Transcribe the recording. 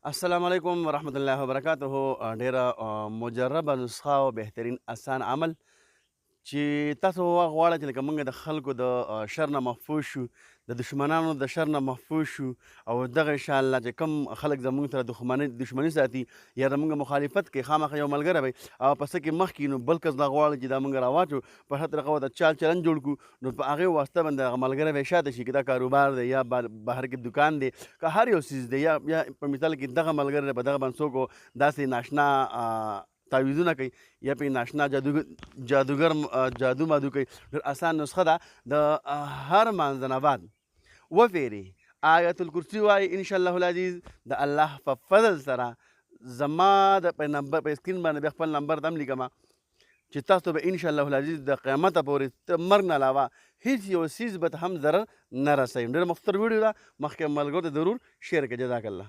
السلام علیکم ورحمۃ اللہ وبرکاتہ. ډیره مجربه نسخه او بهترین اسان عمل چې تاسو غواړئ چې لکه موږ د خلکو د شر نه محفوظ شو، د دشمنانو د شر نه محفوظ شو، او دغه انشاءالله چې کوم خلک زموږ سره دښمني ساتي یا زموږ مخالفت کوي، خامخا یو ملګری وي او په څه کې مخکې نو بل کس دا غواړي چې دا موږ راواچو په ښه طریقه ورته چال چلن جوړ کړو، نو په هغې واسطه باندې هغه ملګری به شاته شي، که دا کاروبار دی یا بهر کې دکان دی، که هر یو څیز دی، یا په مثال کې دغه ملګری دی په دغه باندې څوک داسې ناشنا تعویذونه کوي یا په ناشنا جادوګر جادو مادو کوي. ډېر اسان نسخه ده. د هر مانځه نه بعد وفیرې آیت الکرسي وایي انشاء الله العزیز. د الله په فضل سره زما د په نمبر په سکرین باندې بیا خپل نمبر دم لیکم چې تاسو به انشاء الله العزیز د قیامته پورې مرګ نه علاوه هیڅ یو څیز به هم ضرر نه رسوي. ډېره مختصر ویډیو ده، مخکې ملګرو ته ضرور شیر کړئ. جزاک الله.